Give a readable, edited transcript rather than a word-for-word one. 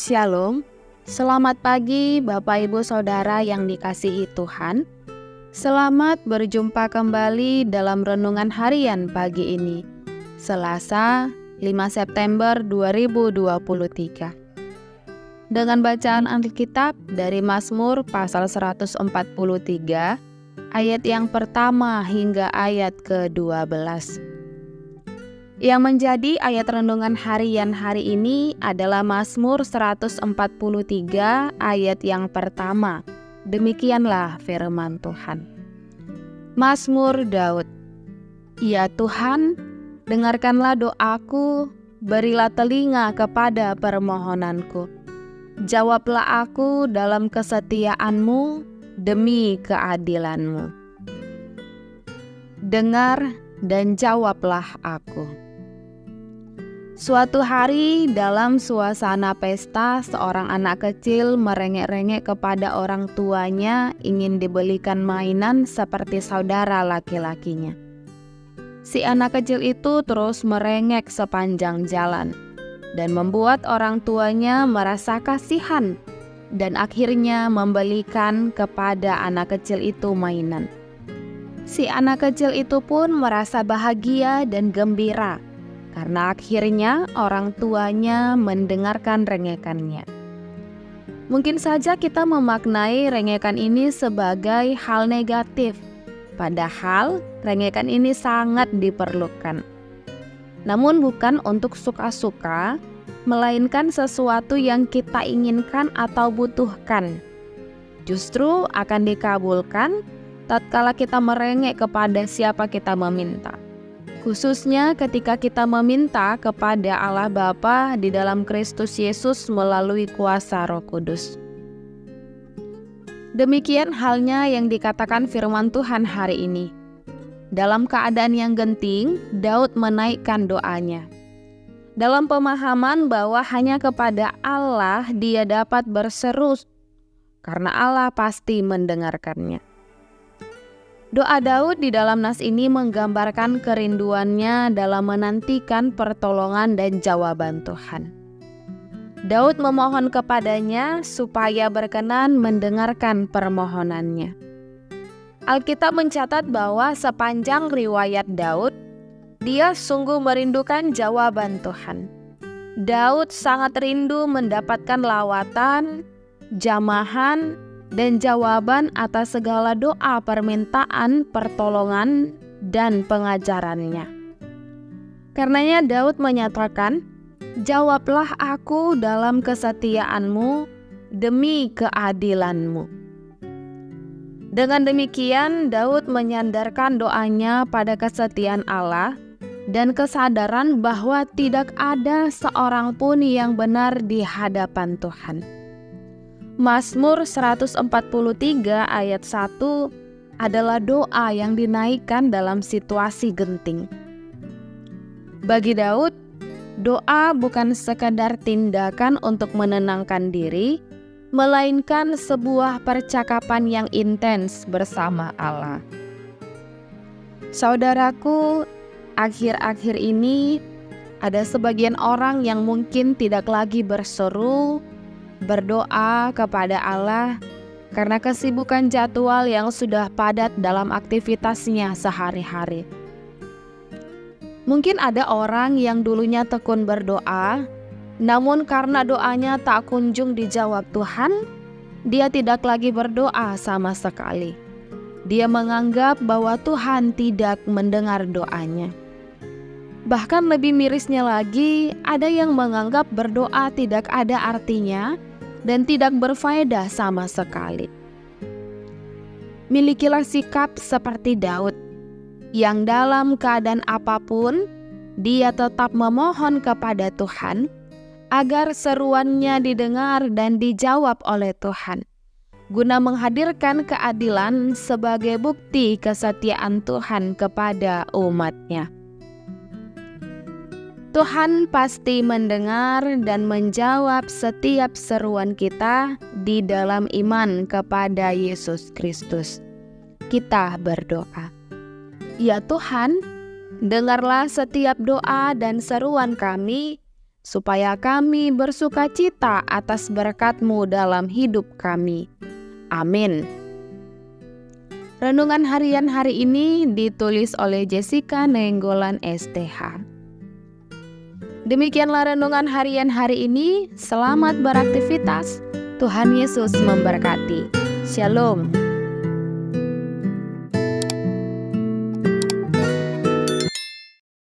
Shalom, selamat pagi Bapak Ibu Saudara yang dikasihi Tuhan. Selamat berjumpa kembali dalam renungan harian pagi ini, Selasa 5 September 2023. Dengan bacaan Alkitab dari Mazmur pasal 143, ayat yang pertama hingga ayat ke-12. Yang menjadi ayat renungan harian hari ini adalah Mazmur 143 ayat yang pertama. Demikianlah firman Tuhan. Mazmur Daud. Ya Tuhan, dengarkanlah doaku, berilah telinga kepada permohonanku. Jawablah aku dalam kesetiaan-Mu demi keadilan-Mu. Dengar dan jawablah aku. Suatu hari dalam suasana pesta, seorang anak kecil merengek-rengek kepada orang tuanya ingin dibelikan mainan seperti saudara laki-lakinya. Si anak kecil itu terus merengek sepanjang jalan dan membuat orang tuanya merasa kasihan dan akhirnya membelikan kepada anak kecil itu mainan. Si anak kecil itu pun merasa bahagia dan gembira karena akhirnya orang tuanya mendengarkan rengekannya. Mungkin saja kita memaknai rengekan ini sebagai hal negatif, padahal rengekan ini sangat diperlukan. Namun bukan untuk suka-suka, melainkan sesuatu yang kita inginkan atau butuhkan. Justru akan dikabulkan tatkala kita merengek kepada siapa kita meminta. Khususnya ketika kita meminta kepada Allah Bapa di dalam Kristus Yesus melalui kuasa Roh Kudus. Demikian halnya yang dikatakan firman Tuhan hari ini. Dalam keadaan yang genting, Daud menaikkan doanya. Dalam pemahaman bahwa hanya kepada Allah dia dapat berseru, karena Allah pasti mendengarkannya. Doa Daud di dalam nas ini menggambarkan kerinduannya dalam menantikan pertolongan dan jawaban Tuhan. Daud memohon kepadanya supaya berkenan mendengarkan permohonannya. Alkitab mencatat bahwa sepanjang riwayat Daud, dia sungguh merindukan jawaban Tuhan. Daud sangat rindu mendapatkan lawatan, jamahan, dan jawaban atas segala doa permintaan, pertolongan, dan pengajarannya. Karenanya Daud menyatakan, "Jawablah aku dalam kesetiaan-Mu demi keadilan-Mu." Dengan demikian, Daud menyandarkan doanya pada kesetiaan Allah dan kesadaran bahwa tidak ada seorang pun yang benar di hadapan Tuhan. Mazmur 143 ayat 1 adalah doa yang dinaikkan dalam situasi genting. Bagi Daud, doa bukan sekadar tindakan untuk menenangkan diri, melainkan sebuah percakapan yang intens bersama Allah. Saudaraku, akhir-akhir ini ada sebagian orang yang mungkin tidak lagi berseru, berdoa kepada Allah karena kesibukan jadwal yang sudah padat dalam aktivitasnya sehari-hari. Mungkin ada orang yang dulunya tekun berdoa, namun karena doanya tak kunjung dijawab Tuhan, dia tidak lagi berdoa sama sekali. Dia menganggap bahwa Tuhan tidak mendengar doanya. Bahkan lebih mirisnya lagi, ada yang menganggap berdoa tidak ada artinya dan tidak berfaedah sama sekali. Milikilah sikap seperti Daud, yang dalam keadaan apapun, dia tetap memohon kepada Tuhan, agar seruannya didengar dan dijawab oleh Tuhan, guna menghadirkan keadilan sebagai bukti kesetiaan Tuhan kepada umat-Nya. Tuhan pasti mendengar dan menjawab setiap seruan kita di dalam iman kepada Yesus Kristus. Kita berdoa. Ya Tuhan, dengarlah setiap doa dan seruan kami supaya kami bersukacita atas berkat-Mu dalam hidup kami. Amin. Renungan harian hari ini ditulis oleh Jessica Nenggolan STH. Demikianlah renungan harian hari ini. Selamat beraktivitas. Tuhan Yesus memberkati. Shalom.